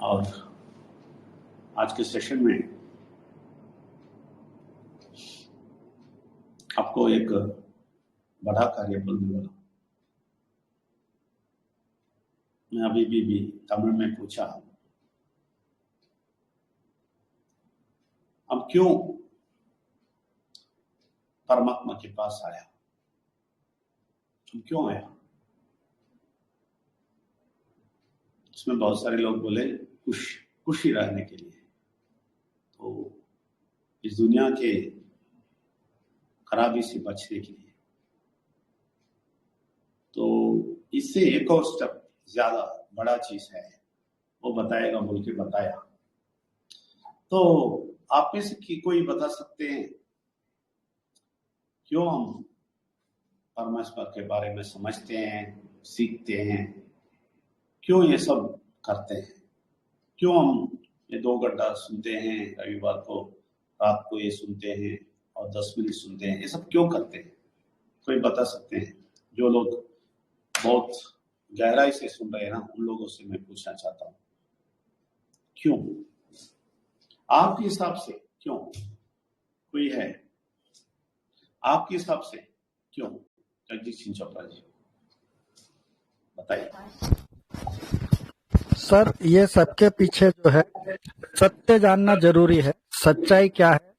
और आज के सेशन में आपको एक बड़ा कार्य बोलने वाला। मैं अभी भी तमिल में पूछा, अब क्यों परमात्मा के पास आया, क्यों आया? उसमें बहुत सारे लोग बोले खुशी रहने के लिए। तो इस दुनिया के खराबी से बचने के लिए। तो इससे एक और स्टेप ज्यादा बड़ा चीज है, वो बताएगा बोल के बताया। तो आप में से कोई बता सकते हैं क्यों हम परमेश्वर के बारे में समझते हैं, सीखते हैं, क्यों ये सब करते हैं? क्यों हम ये 2 घंटा सुनते हैं, रविवार को रात को ये सुनते हैं और 10 मिनट सुनते हैं, ये सब क्यों करते हैं? कोई बता सकते हैं? जो लोग बहुत गहराई से सुन रहे हैं ना, उन लोगों से मैं पूछना चाहता हूँ, क्यों? आपके हिसाब से क्यों? कोई है आपके हिसाब से क्यों? जगदीश सिंह चोपड़ा जी बताइए। सर, ये सबके पीछे जो है सत्य जानना जरूरी है। सच्चाई क्या है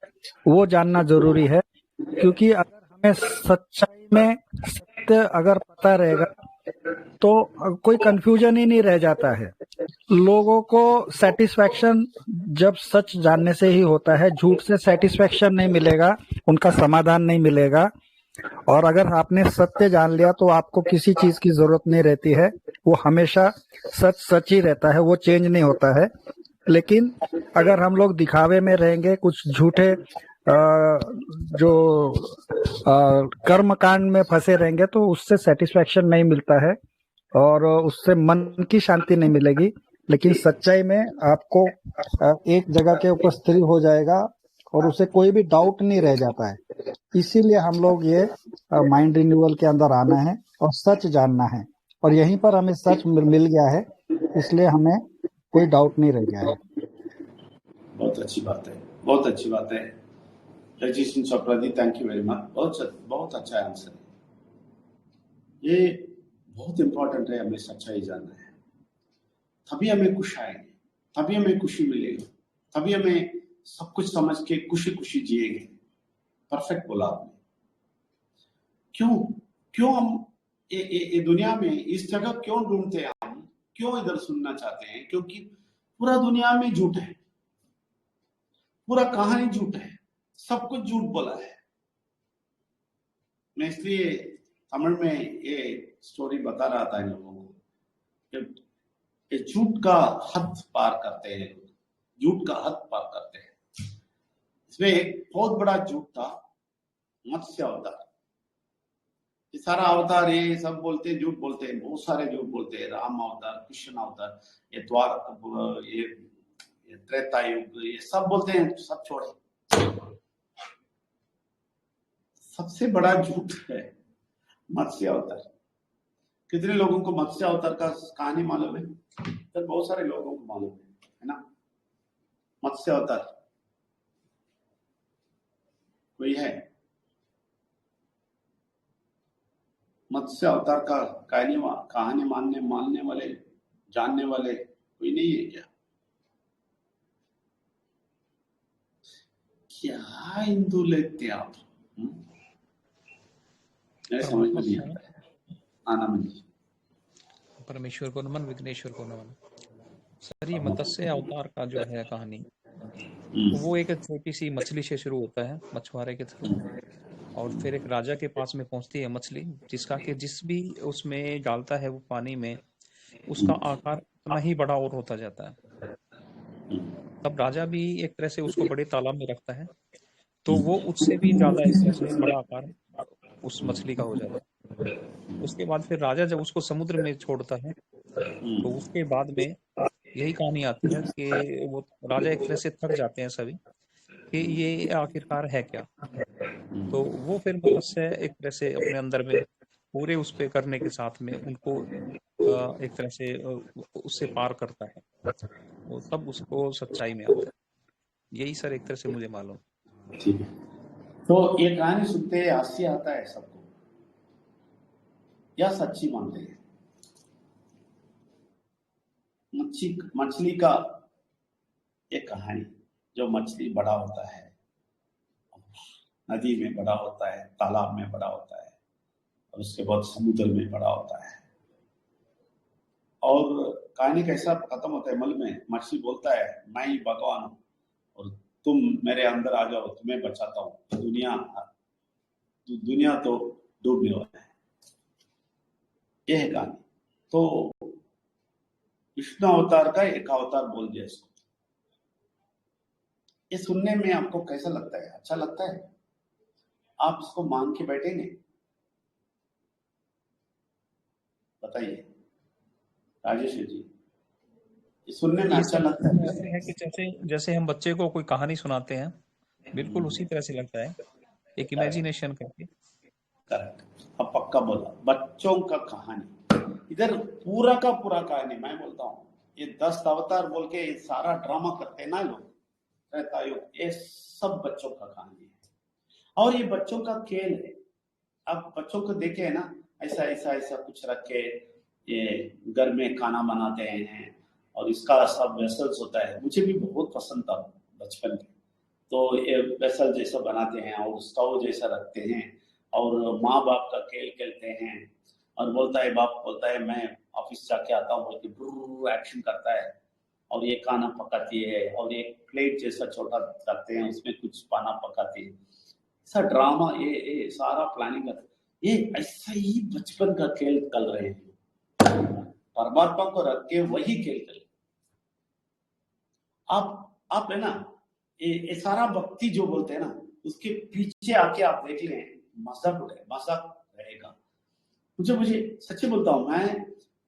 वो जानना जरूरी है, क्योंकि अगर हमें सच्चाई में सत्य अगर पता रहेगा तो कोई कंफ्यूजन ही नहीं रह जाता है। लोगों को सेटिस्फैक्शन जब सच जानने से ही होता है। झूठ से सेटिस्फैक्शन नहीं मिलेगा, उनका समाधान नहीं मिलेगा। और अगर आपने सत्य जान लिया तो आपको किसी चीज की जरूरत नहीं रहती है। वो हमेशा सच ही रहता है, वो चेंज नहीं होता है। लेकिन अगर हम लोग दिखावे में रहेंगे, कुछ झूठे जो कर्म कांड में फंसे रहेंगे, तो उससे सेटिस्फैक्शन नहीं मिलता है और उससे मन की शांति नहीं मिलेगी। लेकिन सच्चाई में आपको एक जगह के ऊपर स्थिर हो जाएगा और उसे कोई भी डाउट नहीं रह जाता है। इसीलिए हम लोग ये माइंड रिन्यूअल के अंदर आना है और सच जानना है, और यहीं पर हमें सच मिल गया है, इसलिए हमें कोई डाउट नहीं रह गया है। बहुत अच्छी बात है, बहुत अच्छी बात है Jagdish Singh Chopra ji, thank you very much. बहुत अच्छा आंसर है। ये बहुत इंपॉर्टेंट है, हमें सच्चाई जानना है, तभी हमें खुश आएंगे, तभी हमें खुशी मिलेगी, तभी हमें सब कुछ समझ के खुशी खुशी जिएंगे। परफेक्ट बोला आपने। क्यों हम ये दुनिया में इस जगह क्यों ढूंढते हैं? हम क्यों इधर सुनना चाहते हैं? क्योंकि पूरा दुनिया में झूठ है, पूरा कहानी झूठ है, सब कुछ झूठ बोला है। मैं इसलिए तमिल में ये स्टोरी बता रहा था इन लोगों को कि ये झूठ का हद पार करते हैं लोग, झूठ का हद पार करते हैं। इसमें एक बहुत बड़ा झूठ था, मत्स्य अवतार। ये सारा अवतार ये सब बोलते हैं, झूठ बोलते हैं, बहुत सारे झूठ बोलते हैं। राम अवतार, कृष्ण अवतार, ये द्वार, ये त्रेता युग, ये सब बोलते हैं, सब छोड़े। सबसे बड़ा झूठ है मत्स्य अवतार। कितने लोगों को मत्स्य अवतार का कहानी मालूम है? तो बहुत सारे लोगों को मालूम है ना। मत्स्य अवतार कोई है? मत्स्य अवतार का कहानी मानने वाले, जानने वाले कोई नहीं है क्या? क्या हिंदू लेते आप? मेरे समझ में नहीं आता है। आनंद जी। परमेश्वर को नमन, विघ्नेश्वर को नमन। सर, ये मत्स्य अवतार का जो है कहानी, वो एक छोटी सी मछली से शुरू होता है, मछुआरे के थ्रू, और फिर एक राजा के पास में पहुंचती है मछली, जिसका कि जिस भी उसमें डालता है वो पानी में, उसका आकार उतना ही बड़ा और होता जाता है। तब राजा भी एक तरह से उसको बड़े तालाब में रखता है, तो वो उससे भी ज्यादा एक तरह से बड़ा आकार उस मछली का हो जाता है। उसके बाद फिर राजा जब उसको समुद्र में छोड़ता है, तो उसके बाद में यही कहानी आती है कि वो राजा एक तरह से थक जाते हैं सभी कि ये आखिरकार है क्या। तो वो फिर मत्स्य एक तरह से अपने अंदर में पूरे उस पे करने के साथ में उनको एक तरह से उससे पार करता है। वो तब उसको सच्चाई में आता है। यही सर एक तरह से मुझे मालूम। ठीक है, तो ये कहानी सुनते हास्य आता है सबको या सच्ची मानते हैं? मछली का एक कहानी, जो मछली बड़ा होता है, नदी में बड़ा होता है, तालाब में बड़ा होता है, और उसके बाद समुद्र में बड़ा होता है, और कहानी कैसा खत्म होता है? मल में मछली बोलता है मैं ही भगवान हूं और तुम मेरे अंदर आ जाओ, तुम्हें बचाता हूं, दुनिया तो डूबने वाला है। यह है कहानी। तो विष्णु अवतार का एक अवतार बोल दिया इसको। ये सुनने में आपको कैसा लगता है? अच्छा लगता है? आप इसको मान के बैठेंगे? बताइए राजेश जी, ये सुनने में अच्छा लगता है? ऐसे है कि जैसे हम बच्चे को कोई कहानी सुनाते हैं, बिल्कुल उसी तरह से लगता है, एक इमेजिनेशन करके। करेक्ट, अब पक्का बोला, बच्चों का कहानी। इधर पूरा का पूरा कहानी मैं बोलता हूँ, ये 10 अवतार बोल के ये सारा ड्रामा करते हैं ना लोग, रहता युग, ये सब बच्चों का कहानी है और ये बच्चों का खेल है। अब बच्चों को देखे है ना, ऐसा ऐसा ऐसा कुछ रख के ये घर में खाना बनाते हैं और इसका सब वेसल्स होता है। मुझे भी बहुत पसंद था बचपन में, तो ये वेसल जैसा बनाते हैं और स्टोव जैसा रखते हैं और माँ बाप का खेल खेलते हैं और बोलता है, बाप बोलता है मैं ऑफिस जाके आता हूँ बोल के एक्शन करता है और ये खाना पकाती है और एक प्लेट जैसा छोटा रखते हैं, उसमें कुछ खाना पकाती है। ऐसा ड्रामा, ये सारा प्लानिंग करते, ये ऐसा ही बचपन का खेल कर रहे हैं। परमात्मा को रख के वही खेल कर आप है ना, ये सारा भक्ति जो बोलते हैं ना, उसके पीछे आके आप देख लें, मजाक रहेगा। मुझे सच्ची बोलता हूँ, मैं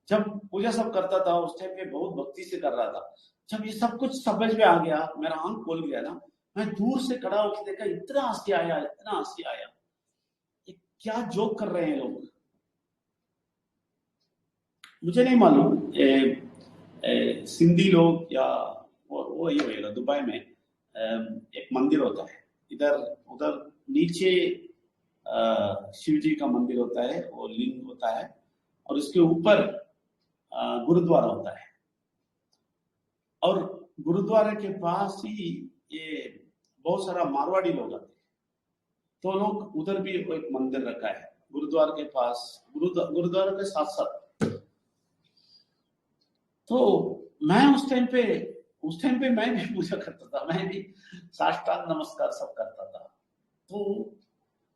जब पूजा सब करता था उस टाइम पे बहुत भक्ति से कर रहा था। जब ये सब कुछ समझ में आ गया, मेरा आंख खोल गया ना, मैं दूर से खड़ा होकर देखा, इतना हंसी आया, इतना हंसी आया। ये क्या जोक कर रहे हैं लोग, मुझे नहीं मालूम। सिंधी लोग या वो ये होगा, दुबई में एक मंदिर होता है, इधर उधर नीचे शिव जी का मंदिर होता है, वो लिंग होता है और उसके ऊपर गुरुद्वारा होता है और गुरुद्वारे के पास ही ये बहुत सारा मारवाड़ी लोग आते हैं, तो लोग उधर भी एक मंदिर रखा है गुरुद्वारे के पास, गुरुद्वारे के साथ साथ। तो मैं उस टाइम पे मैं भी पूजा करता था, मैं भी साष्टांग नमस्कार सब करता था। तो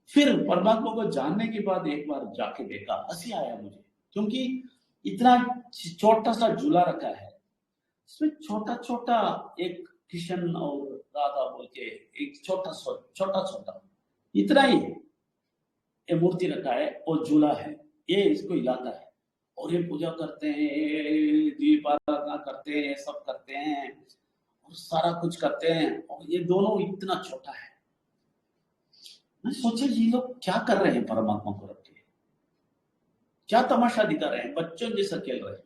फिर परमात्मा को जानने के बाद एक बार जाके देखा, हंसी आया मुझे, क्योंकि इतना छोटा सा झूला रखा है, इसमें छोटा छोटा एक कृष्ण और राधा बोल के एक छोटा इतना ही ये मूर्ति रखा है और झूला है, ये इसको हिलाता है और ये पूजा करते हैं, दीप आराधना करते हैं, सब करते हैं और सारा कुछ करते हैं और ये दोनों इतना छोटा है। मैं सोचा ये लोग क्या कर रहे हैं, परमात्मा को रख के क्या तमाशा दिखा रहे हैं, बच्चों जैसा खेल रहे हैं।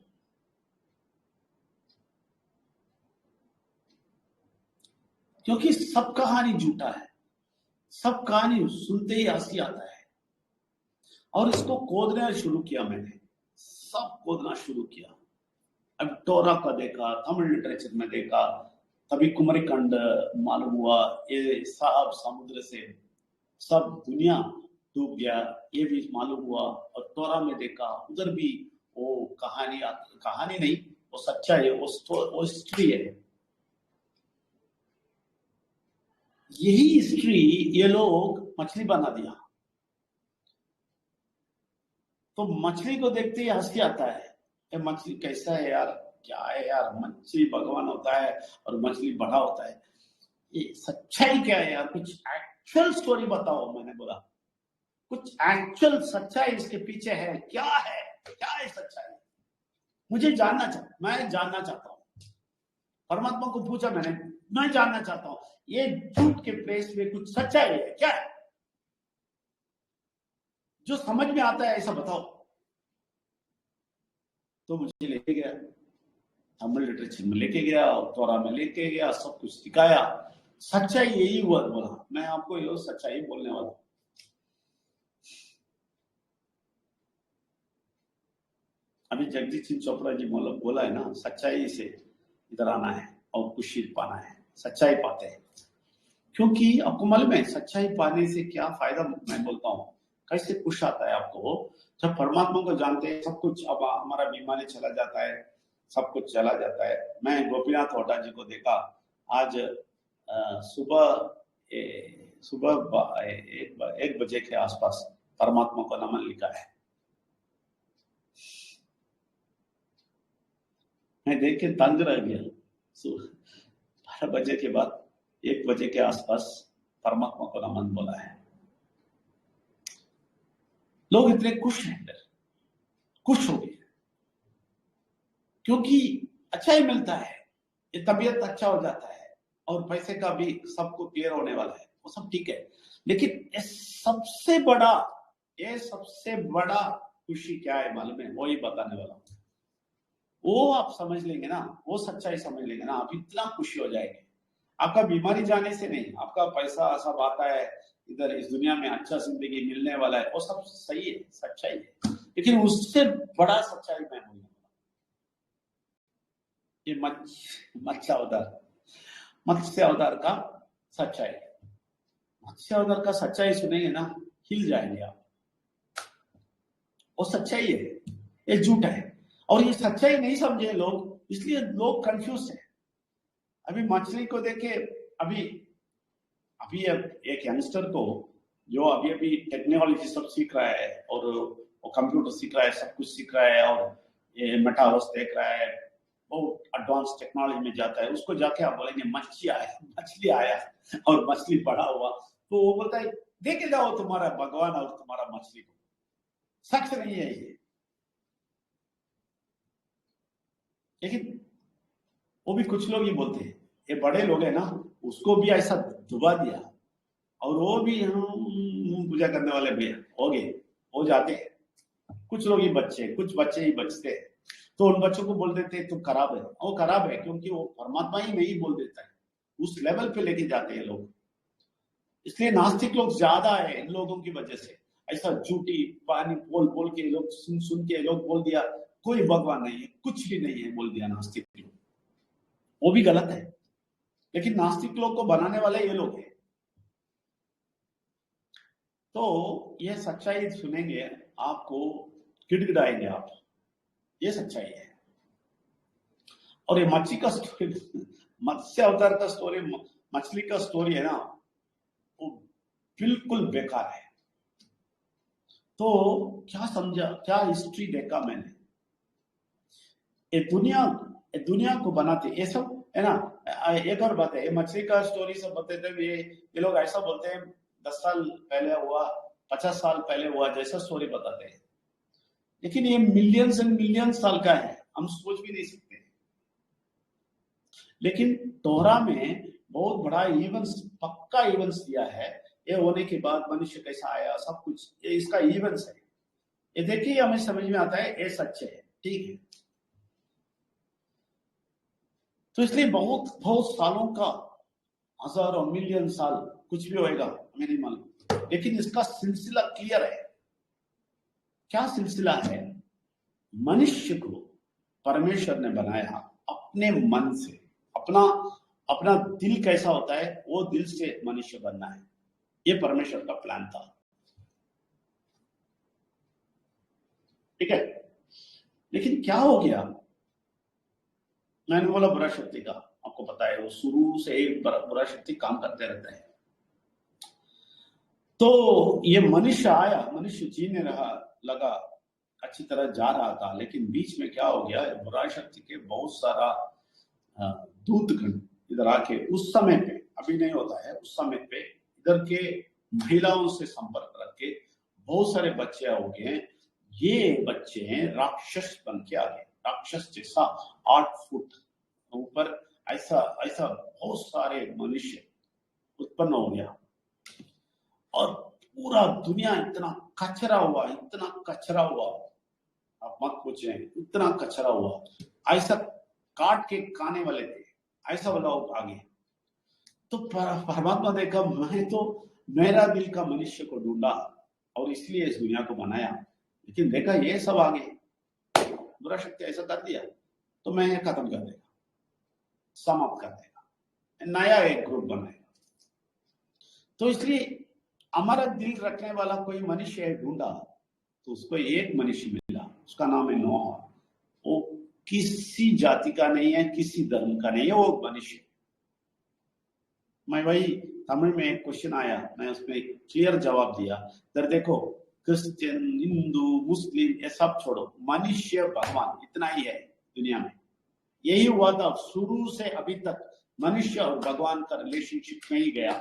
क्योंकि सब कहानी झूठा है, सब कहानी सुनते ही हंसी आता है और इसको खोदना शुरू किया, मैंने सब खोदना शुरू किया। अब टोरा का देखा, तमिल लिटरेचर में देखा, तभी कुमरिकंड मालूम हुआ, ये साहब समुद्र से सब दुनिया डूब गया, ये भी मालूम हुआ। और टोरा में देखा, उधर भी वो कहानी नहीं, वो सच्चाई है, वो हिस्ट्री है। यही हिस्ट्री ये लोग मछली बना दिया, तो मछली को देखते ही हंसी आता है, ये मछली कैसा है यार, क्या है यार, मछली भगवान होता है और मछली बड़ा होता है। ये सच्चाई क्या है यार, कुछ एक्चुअल स्टोरी बताओ। मैंने बोला कुछ एक्चुअल सच्चाई इसके पीछे है, क्या है सच्चाई, मुझे मैं जानना चाहता हूँ। परमात्मा को पूछा मैंने, मैं जानना चाहता हूँ ये झूठ के प्लेस में कुछ सच्चाई है क्या है, जो समझ में आता है ऐसा बताओ। तो मुझे लेके गया तमिल लिटरेचर में लेके गया और तोरा में लेके गया, सब कुछ दिखाया। सच्चाई यही हुआ बोला, मैं आपको ये सच्चाई बोलने वाला। अभी जगदीश सिंह चोपड़ा जी बोला है ना, सच्चाई से इधर आना है और खुशी पाना है, सच्चाई पाते हैं। क्योंकि आपको मालूम है सच्चाई पाने से क्या फायदा, मैं बोलता हूँ कैसे खुश आता है आपको। जब परमात्मा को जानते हैं सब कुछ, अब हमारा बीमारी चला जाता है, सब कुछ चला जाता है। मैं गोपीनाथ होटा जी को देखा आज सुबह 1 बजे के आसपास परमात्मा को नमन लिखा है। मैं देख के तंग रह गया। 12 बजे के बाद 1 बजे के आसपास परमात्मा को नमन बोला है। लोग इतने खुश हैं, खुश हो गए क्योंकि अच्छा ही मिलता है, ये तबीयत अच्छा हो जाता है और पैसे का भी सबको क्लियर होने वाला है, वो सब ठीक है। लेकिन ये सबसे बड़ा खुशी क्या है मालूम है? वही बताने वाला हूं। वो आप समझ लेंगे ना, वो सच्चाई समझ लेंगे ना, आप इतना खुशी हो जाएंगे। आपका बीमारी जाने से नहीं, आपका पैसा सब आता है इधर, इस दुनिया में अच्छा जिंदगी मिलने वाला है, वो सब सही है, सच्चाई है। लेकिन उससे बड़ा सच्चाई मैं बोलूंगा, ये मत्स्य अवतार का सच्चाई। मत्स्य अवतार का सच्चाई सुनेंगे ना, हिल जाएंगे आप। वो सच्चाई है, ये झूठ है, और ये सच्चाई नहीं समझे लोग, इसलिए लोग कंफ्यूज है। अभी मछली को देखे, अभी एक यंगस्टर को जो अभी टेक्नोलॉजी सब सीख रहा है और वो कंप्यूटर सीख रहा है, सब कुछ सीख रहा है और ये मेटावर्स देख रहा है, बहुत एडवांस टेक्नोलॉजी में जाता है। उसको जाके आप बोलेंगे मछली आया और मछली बड़ा हुआ, तो वो बोलता है देखे जाओ तुम्हारा भगवान और तुम्हारा मछली को। सच नहीं है ये, लेकिन वो भी कुछ लोग ही बोलते हैं, ये बड़े लोग हैं ना, उसको भी ऐसा डुबा दिया और वो भी हम पूजा करने वाले भी हो जाते हैं। कुछ लोग ही कुछ बच्चे ही बचते हैं, तो उन बच्चों को बोल देते हैं तुम खराब है। वो खराब है क्योंकि वो परमात्मा ही नहीं बोल देता है, उस लेवल पे लेके जाते हैं लोग। इसलिए नास्तिक लोग ज्यादा है इन लोगों की वजह से। ऐसा झूठी पानी बोल के लोग सुन के लोग बोल दिया कोई भगवान नहीं है, कुछ भी नहीं है बोल दिया नास्तिक लोग, वो भी गलत है। लेकिन नास्तिक लोग को बनाने वाले ये लोग हैं। तो ये सच्चाई सुनेंगे आपको गिड़गिड़ाएंगे आप, ये सच्चाई है। और ये मच्छी का स्टोरी, मत्स्य अवतार का स्टोरी, मछली का स्टोरी है ना, वो बिल्कुल बेकार है। तो क्या समझा, क्या हिस्ट्री देखा मैंने, ये दुनिया को बनाते ये सब है ना। एक और बात है, ये मछली का स्टोरी सब बताते थे, ये लोग ऐसा बोलते हैं 10 साल पहले हुआ, 50 साल पहले हुआ, जैसा स्टोरी बताते हैं। लेकिन ये मिलियंस एंड मिलियंस साल का है, हम सोच भी नहीं सकते। लेकिन तोरा में बहुत बड़ा इवेंट्स, पक्का इवेंट्स दिया है। ये होने के बाद मनुष्य कैसा आया, सब कुछ ये इसका इवेंट्स है। ये देखिए हमें समझ में आता है, ये सच्चे है, ठीक है। तो इसलिए बहुत सालों का, हजारों मिलियन साल कुछ भी होएगा हमें नहीं मालूम, लेकिन इसका सिलसिला क्लियर है। क्या सिलसिला है? मनुष्य को परमेश्वर ने बनाया अपने मन से, अपना दिल कैसा होता है वो दिल से मनुष्य बनना है, ये परमेश्वर का प्लान था, ठीक है। लेकिन क्या हो गया, मैंने बोला बुरा शक्ति का, आपको पता है वो शुरू से एक बुरा शक्ति काम करते रहता है। तो ये मनुष्य आया, मनुष्य जीने लगा, अच्छी तरह जा रहा था, लेकिन बीच में क्या हो गया, बुरा शक्ति के बहुत सारा दूतगण इधर आके, उस समय पे, अभी नहीं होता है, उस समय पे इधर के महिलाओं से संपर्क रख के बहुत सारे बच्चे हो गए। ये बच्चे राक्षस बन के आ गए, राक्षस जैसा 8 फुट ऊपर ऐसा बहुत सारे मनुष्य उत्पन्न हो गया। और पूरा दुनिया इतना कचरा हुआ, आप मत पूछें, इतना कचरा हुआ। ऐसा काट के खाने वाले थे, ऐसा वाला आगे। तो परमात्मा देखा मैं तो मेरा दिल का मनुष्य को ढूंढा और इसलिए इस दुनिया को बनाया, लेकिन देखा ये सब आगे बुरा शक्ति ऐसा कर दिया तो मैं ये खत्म कर देगा, समाप्त कर देगा, नया एक ग्रुप बनाएगा। तो इसलिए हमारा दिल रखने वाला कोई मनुष्य है ढूंढा तो उसको एक मनुष्य मिला, उसका नाम है नोह। वो किसी जाति का नहीं है, किसी धर्म का नहीं है, वो मनुष्य। मैं वही तमिल में एक क्वेश्चन आया, मैं उसमें क्लियर जवाब दिया। इधर देखो, क्रिश्चियन, हिंदू, मुस्लिम ये सब छोड़ो, मनुष्य भगवान इतना ही है दुनिया में। यही हुआ था शुरू से अभी तक, मनुष्य और भगवान का रिलेशनशिप में ही गया,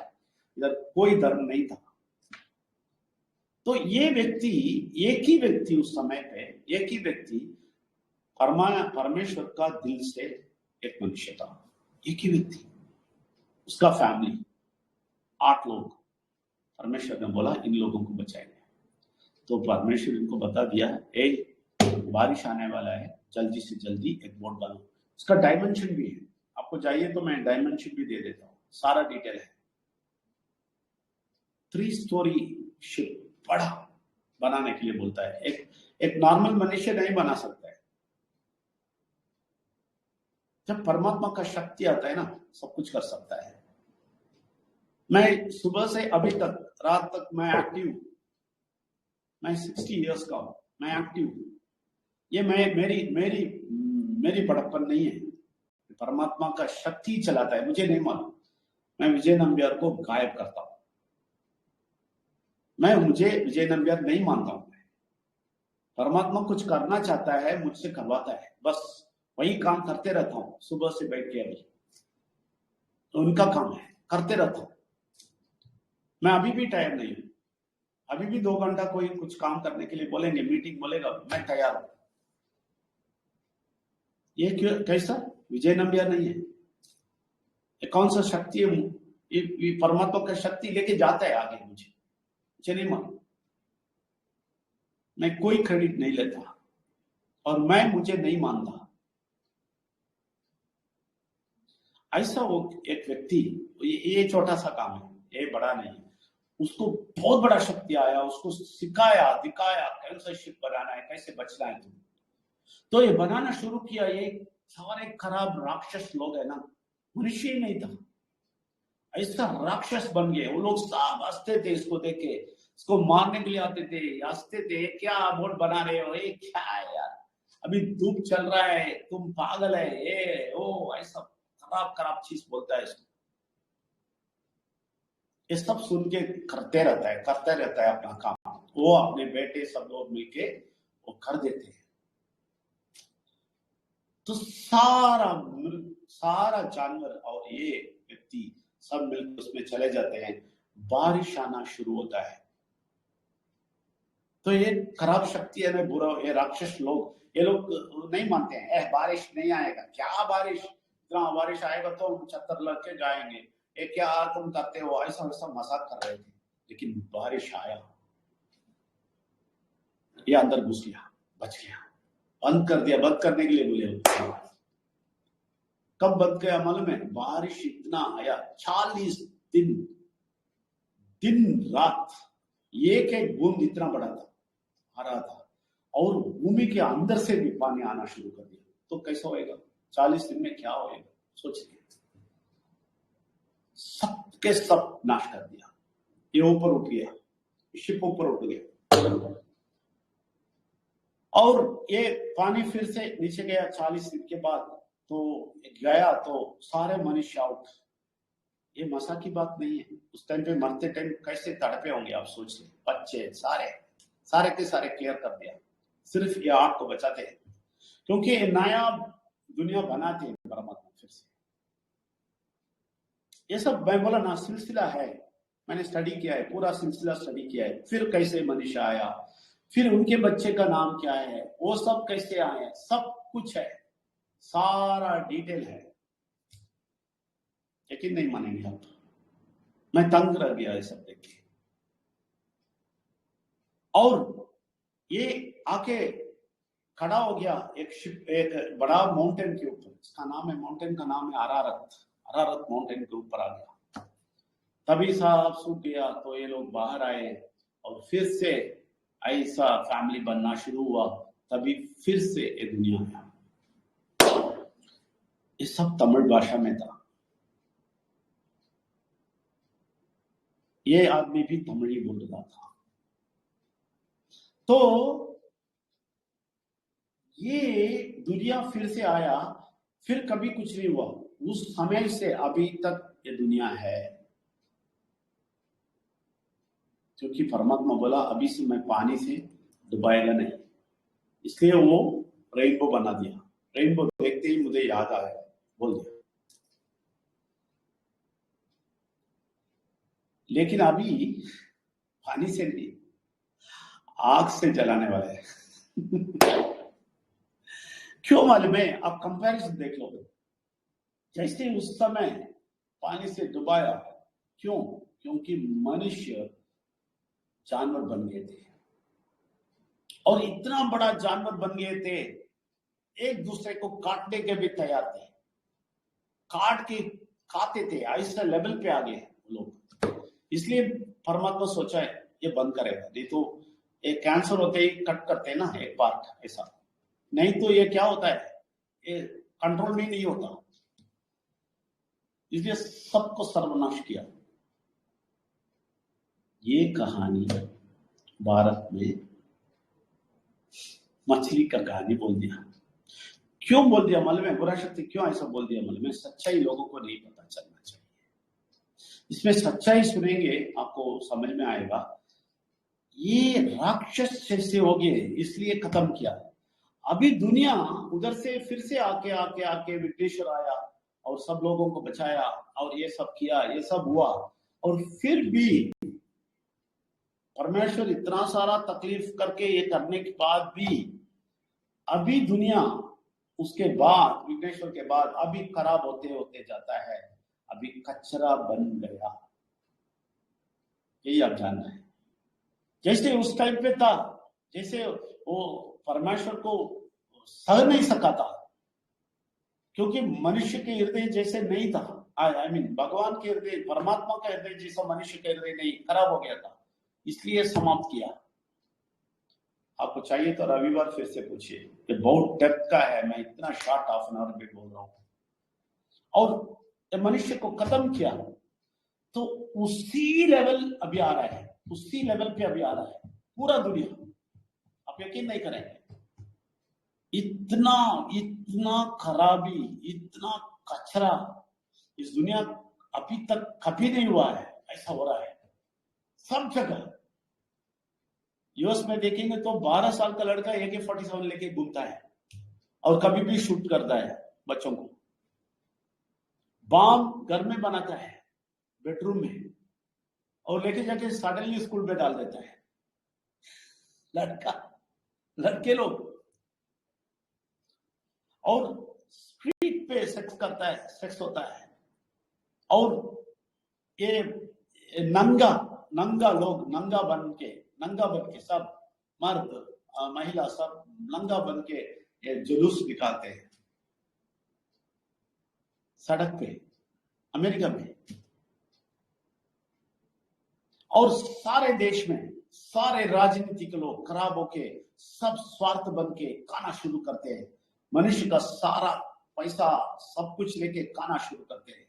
इधर कोई धर्म नहीं था। तो ये व्यक्ति, एक ही व्यक्ति उस समय पे, एक ही व्यक्ति परमेश्वर का दिल से एक मनुष्य था, एक ही व्यक्ति, उसका फैमिली 8 लोग। परमेश्वर ने बोला इन लोगों को बचाएंगे, तो परमेश्वर इनको बता दिया बारिश आने वाला है, जल्दी से जल्दी एक बोट डालो। उसका डायमेंशन भी है, आपको चाहिए तो मैं डायमेंशन भी दे देता हूँ, सारा डिटेल है। 3 स्टोरी शिप बड़ा बनाने के लिए बोलता है, एक नॉर्मल मनुष्य नहीं बना सकता है। जब परमात्मा का शक्ति आता है ना, सब कुछ कर सकता है। मैं सुबह से अभी तक रात तक मैं एक्टिव, मैं 60 इयर्स का हूं, मैं एक्टिव। ये मेरी बड़प्पन नहीं है, परमात्मा का शक्ति चलाता है, मुझे नहीं मालूम। मैं विजय नंबियार को गायब करता हूं, मुझे विजय नंबियार नहीं मानता हूं। परमात्मा कुछ करना चाहता है, मुझसे करवाता है, बस वही काम करते रहता हूं सुबह से बैठ के। अभी तो उनका काम है, करते रहता हूं। मैं अभी भी टायर नहीं हूं, अभी भी 2 घंटा कोई कुछ काम करने के लिए बोलेंगे, मीटिंग बोलेगा, मैं तैयार हूं। ये क्यों, कैसा? विजय नंबियार नहीं है, ये कौन सा शक्ति है? ये परमात्मा का शक्ति लेके जाता है आगे, मुझे नहीं मालूम। मैं कोई क्रेडिट नहीं लेता और मैं मुझे नहीं मानता। ऐसा वो एक व्यक्ति, ये छोटा सा काम है, ये बड़ा नहीं है, उसको बहुत बड़ा शक्ति आया, उसको सिखाया दिखाया कैसे शिप बनाना है, कैसे बचना है। तो ये बनाना शुरू किया। ये सारे खराब राक्षस लोग है ना, मनुष्य ही नहीं था, ऐसा राक्षस बन गए। वो लोग सब हंसते थे इसको देख के, इसको मारने के लिए आते थे, हंसते थे, क्या बोट बना रहे हो, ये क्या है यार, अभी धूप चल रहा है, तुम पागल है, ये ओ ऐसा खराब चीज बोलता है इसको। ये सब सुन के करते रहता है अपना काम। वो अपने बेटे सब लोग मिलके वो कर देते हैं। तो सारा जानवर और ये व्यक्ति सब मिलकर उसमें चले जाते हैं। बारिश आना शुरू होता है। तो ये खराब शक्ति है ना, बुरा, ये राक्षस लोग, ये लोग नहीं मानते हैं, बारिश नहीं आएगा, क्या बारिश, इतना बारिश आएगा तो हम छतर लग के जाएंगे, ये क्या तुम करते हो, ऐसा वैसा मजाक कर रहे थे। लेकिन बारिश आया, ये अंदर घुस गया, बच गया, बंद कर दिया, बंद करने के लिए बोले। कब बंद गया मालूम है? बारिश इतना आया, 40 दिन रात एक बूंद इतना बड़ा था, आ रहा था, और भूमि के अंदर से भी पानी आना शुरू कर दिया। तो कैसा होएगा? 40 दिन में क्या होएगा सोचिए। सबके सब नाश कर दिया। ये ऊपर उठ गया, शिप ऊपर उठ गया, और ये पानी फिर से नीचे गया 40 दिन के बाद। तो गया तो सारे मनुष्य आउट। ये मजा की बात नहीं है। उस टाइम पे मरते टाइम कैसे तड़पे होंगे आप सोचिए। बच्चे सारे के सारे केयर कर दिया, सिर्फ ये 8 को बचाते हैं, क्योंकि ये नया दुनिया बनाते हैं परमात्मा फिर से। ये सब मैं बोला ना, सिलसिला है, मैंने स्टडी किया है, पूरा सिलसिला स्टडी किया है। फिर कैसे मनुष्य आया, फिर उनके बच्चे का नाम क्या है, वो सब कैसे आए, सब कुछ है, सारा डिटेल है। यकीन नहीं मानेंगे आप, मैं तंग रह गया ये सब देख के। और ये आके खड़ा हो गया एक शिप, एक बड़ा माउंटेन के ऊपर, इसका नाम है, माउंटेन का नाम है अरारत। अरारत माउंटेन के ऊपर आ गया। तभी साहब सूख गया तो ये लोग बाहर आए और फिर से ऐसा फैमिली बनना शुरू हुआ। तभी फिर से ये दुनिया में आया। ये सब तमिल भाषा में था। ये आदमी भी तमिल बोल रहा था। तो ये दुनिया फिर से आया, फिर कभी कुछ नहीं हुआ। उस समय से अभी तक ये दुनिया है, क्योंकि परमात्मा बोला अभी से मैं पानी से डुबाएगा नहीं, इसलिए वो रेनबो बना दिया। रेनबो देखते ही मुझे याद आया, बोल दिया। लेकिन अभी पानी से नहीं, आग से जलाने वाले हैं। क्यों मालूम है? आप कंपैरिजन देख लो। जैसे उस समय पानी से डुबाया, क्यों? क्योंकि मनुष्य जानवर बन गए थे और इतना बड़ा जानवर बन गए थे, एक दूसरे को काटने के भी तैयार थे, काट के खाते थे। ऐसा लेवल पे आ गए लोग। इसलिए परमात्मा सोचा है ये बंद करेगा, नहीं तो एक कैंसर होते ही कट करते हैं ना एक पार्ट, ऐसा नहीं तो ये क्या होता है, ये कंट्रोल भी नहीं होता। इसलिए सबको सर्वनाश किया। ये कहानी भारत में मछली का कहानी बोल दिया। क्यों बोल दिया मालूम है? बुरा शक्ति क्यों ऐसा बोल दिया मालूम है? सच्चाई लोगों को नहीं पता चलना चाहिए। इसमें सच्चाई सुनेंगे आपको समझ में आएगा। ये राक्षस जैसे हो गए, इसलिए खत्म किया। अभी दुनिया उधर से फिर से आके आके आके विघ्नेश्वर आया और सब लोगों को बचाया और ये सब किया, ये सब हुआ। और फिर भी परमेश्वर इतना सारा तकलीफ करके ये करने के बाद भी अभी दुनिया उसके बाद, विघ्नेश्वर के बाद अभी खराब होते होते जाता है। अभी कचरा बन गया, यही आप जानना है। जैसे उस टाइम पे था, जैसे वो परमेश्वर को सह नहीं सका था, क्योंकि मनुष्य के हृदय जैसे नहीं था। आई मीन भगवान के हृदय, परमात्मा का हृदय जैसा मनुष्य का हृदय नहीं, खराब हो गया था, इसलिए समाप्त किया। आपको चाहिए तो रविवार फिर से पूछिए, ये बहुत डेप्थ का है, मैं इतना शॉर्ट हाफ एन आवर में बोल रहा हूं। और मनुष्य को खत्म किया तो उसी लेवल अभी आ रहा है, उसी लेवल पे अभी आ रहा है पूरा दुनिया। आप यकीन नहीं करेंगे, इतना इतना खराबी, इतना कचरा इस दुनिया अभी तक कभी नहीं हुआ है। ऐसा हो रहा है सब जगह। यूएस में देखेंगे तो 12 साल का लड़का AK-47 लेके घूमता है और कभी भी शूट करता है बच्चों को। बम घर में बनाता है, बेडरूम में, और लेके जाके सडनली स्कूल में डाल देता है। लड़के लोग। और स्ट्रीट पे सेक्स करता है, सेक्स होता है। और ये नंगा लोग, नंगा बन के सब मर्द महिला सब नंगा बन के ये जुलूस निकालते हैं सड़क पे, अमेरिका में। और सारे देश में सारे राजनीतिक लोग खराब होके सब स्वार्थ बन के खाना शुरू करते हैं। मनुष्य का सारा पैसा सब कुछ लेके खाना शुरू करते हैं।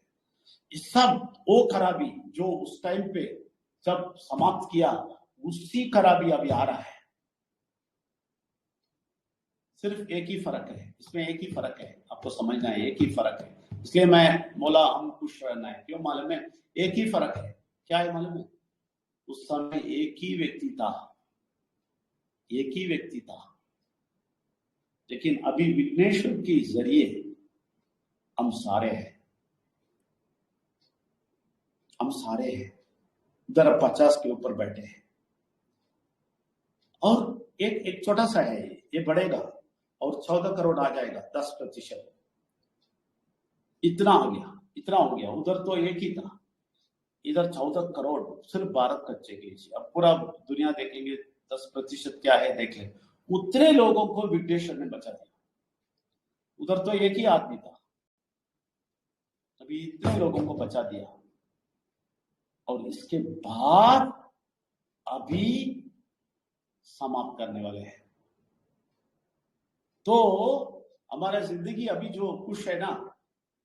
इस सब वो खराबी जो उस टाइम पे जब समाप्त किया, उसी खराबी अभी आ रहा है। सिर्फ एक ही फर्क है, इसमें एक ही फर्क है, आपको समझना है, एक ही फर्क है। इसलिए मैं बोला हम खुश रहना है। क्यों मालूम है? एक ही फर्क है। क्या है मालूम है? उस समय एक ही व्यक्ति था, एक ही व्यक्ति था। लेकिन अभी विघ्नेश्वर के जरिए हम सारे हैं, हम सारे हैं। उधर 50 के ऊपर बैठे हैं और एक छोटा सा है, ये बढ़ेगा और 14 करोड़ आ जाएगा, 10%। इतना आ गया, इतना हो गया। उधर तो एक ही था, इधर 14 करोड़ सिर्फ भारत कच्चे के। अब पूरा दुनिया देखेंगे 10% क्या है देख ले। उतने लोगों को विघ्नेश्वर ने बचा दिया। उधर तो एक ही आदमी था, अभी इतने लोगों को बचा दिया। और इसके बाद अभी समाप्त करने वाले हैं। तो हमारा जिंदगी अभी जो खुश है ना,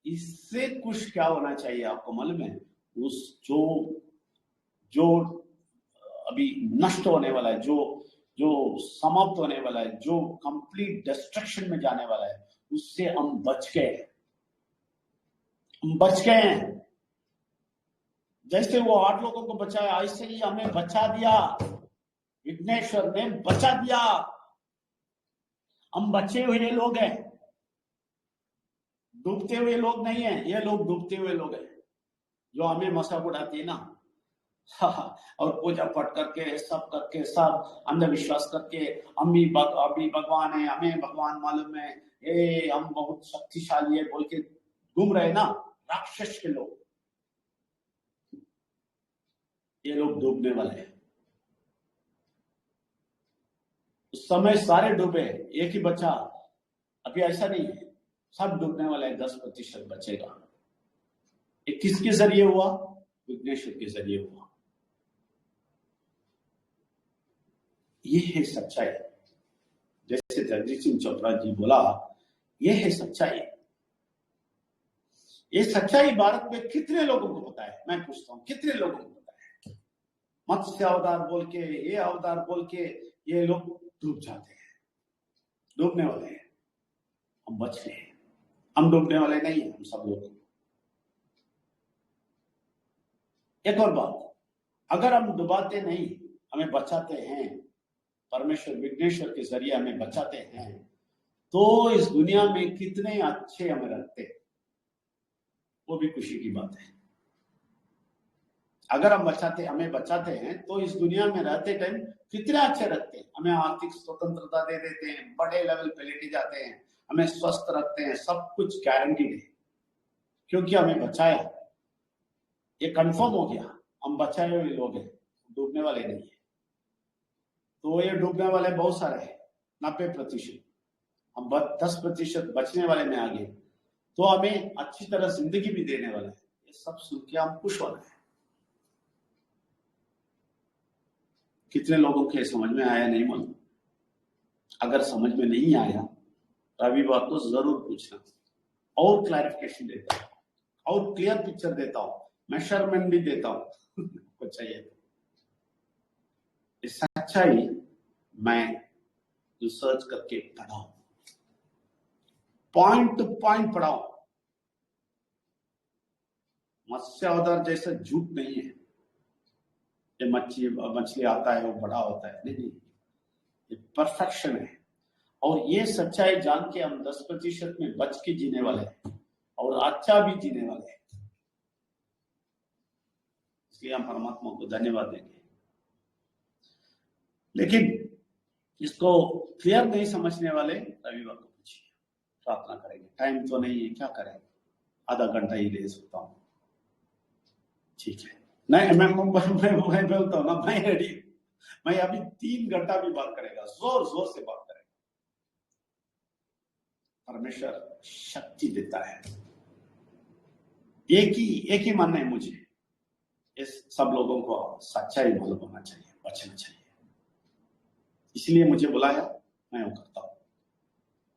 इससे खुश क्या होना चाहिए आपको मालूम है? उस जो अभी नष्ट होने वाला है, जो समाप्त होने वाला है, जो कंप्लीट डिस्ट्रक्शन में जाने वाला है, उससे हम बच गए। हम बच गए हैं। जैसे वो 8 लोगों को बचाया, ऐसे ही हमें बचा दिया। विघ्नेश्वर ने बचा दिया। हम बचे हुए लोग हैं, डूबते हुए लोग नहीं है। ये लोग डूबते हुए लोग हैं, जो हमें मजाक उड़ाती है ना और पूजा पाठ करके सब करके, सब अंधविश्वास करके, अभी भगवान है, हमें भगवान मालूम है, ये हम बहुत शक्तिशाली है बोल के घूम रहे ना, राक्षस के लोग। ये लोग डूबने वाले हैं। उस समय सारे डूबे, एक ही बचा। अभी ऐसा नहीं है, सब डूबने वाले हैं, 10% बचेगा। ये किसके जरिए हुआ? विघ्नेश्वर के जरिए हुआ। ये है सच्चाई। जैसे जगजीत सिंह चोपड़ा जी बोला, ये है सच्चाई। ये सच्चाई भारत में कितने लोगों को पता है? मैं पूछता हूं, कितने लोगों को पता है? मत्स्य अवतार बोल के, ये अवतार बोल के ये लोग डूब जाते हैं, डूबने वाले हैं। हम बच गए, हम डूबने वाले नहीं हैं, हम सब लोग। एक और बात, अगर हम डुबाते नहीं, हमें बचाते हैं, परमेश्वर विघ्नेश्वर के जरिए हमें बचाते हैं, तो इस दुनिया में कितने अच्छे हमें रखते हैं, वो भी खुशी की बात है। अगर हमें बचाते हैं, तो इस दुनिया में रहते टाइम कितने अच्छे रखते हैं। हमें आर्थिक स्वतंत्रता दे देते हैं, बड़े लेवल पे लेके जाते हैं, हमें स्वस्थ रखते हैं, सब कुछ गारंटी है, क्योंकि हमें बचाया। ये कंफर्म हो गया, हम बचाए हुए लोग हैं, डूबने वाले नहीं है। तो ये डूबने वाले बहुत सारे हैं, 90%। हम 10% बचने वाले में आ गए, तो हमें अच्छी तरह जिंदगी भी देने वाला है। ये सब सुन के हम खुश हो रहे हैं। कितने लोगों के समझ में आया नहीं मालूम। अगर समझ में नहीं आया तो अभी बात को जरूर पूछना, और क्लैरिफिकेशन देता हूं, और क्लियर पिक्चर देता हूं, मेजरमेंट भी देता हूं कुछ चाहिए तो। इस सच्चाई मैं रिसर्च करके पढ़ाऊं, पॉइंट टू पॉइंट पढ़ाऊं। मत्स्य अवतार जैसा झूठ नहीं है, ये मछली आता है वो बड़ा होता है, नहीं, ये परफेक्शन है। और ये सच्चाई जान के हम 10% में बच के जीने वाले हैं, और अच्छा भी जीने वाले हैं। इसलिए हम परमात्मा को धन्यवाद देंगे। लेकिन इसको क्लियर नहीं समझने वाले रविवार को पूछिए, प्रार्थना करेंगे। टाइम तो नहीं है, क्या करें, आधा घंटा ही ले सकता हूं, ठीक है? नहीं, मैं बोलता हूँ ना, मैं रेडी, मैं अभी 3 घंटा भी बात करेगा, जोर जोर से बात करेगा। परमेश्वर शक्ति देता है। एक ही मानना है मुझे, इस सब लोगों को सच्चाई मालूम होना चाहिए, बचना चाहिए। इसलिए मुझे बुलाया, मैं वो करता हूं।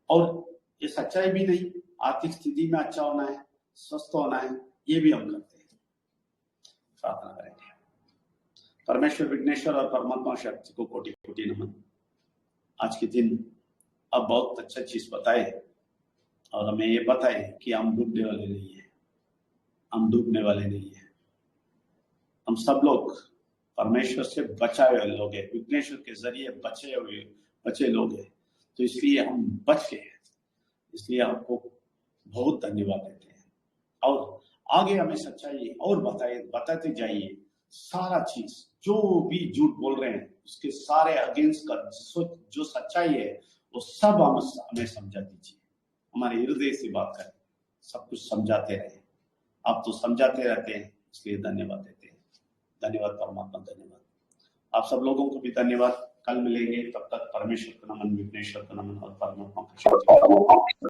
और ये सच्चाई भी नहीं, आर्थिक स्थिति में अच्छा होना है, स्वस्थ होना है, ये भी हम करते हैं। प्रार्थना करेंगे। परमेश्वर विघ्नेश्वर और परमात्मा शक्ति को कोटि कोटि नमन। आज के दिन अब बहुत अच्छा चीज बताए, और हमें ये पता है कि हम डूबने वाले नहीं है, हम डूबने वाले नहीं है। हम सब लोग परमेश्वर से बचाए हुए लोग हैं, विघ्नेश्वर के जरिए बचे लोग हैं। तो इसलिए हम बच गए हैं, इसलिए आपको बहुत धन्यवाद देते हैं। और आगे हमें सच्चाई और बताते जाइए। सारा चीज जो भी झूठ बोल रहे हैं, उसके सारे अगेंस्ट का जो सच्चाई है, वो सब हमें समझा दीजिए। हमारे हृदय से बात करें, सब कुछ समझाते रहे। आप तो समझाते रहते हैं, इसलिए धन्यवाद देते हैं। धन्यवाद परमात्मा, धन्यवाद। आप सब लोगों को भी धन्यवाद। कल मिलेंगे, तब तक परमेश्वर को नमन, विघ्नेश्वर को नमन और परमात्मा का शुक्रिया।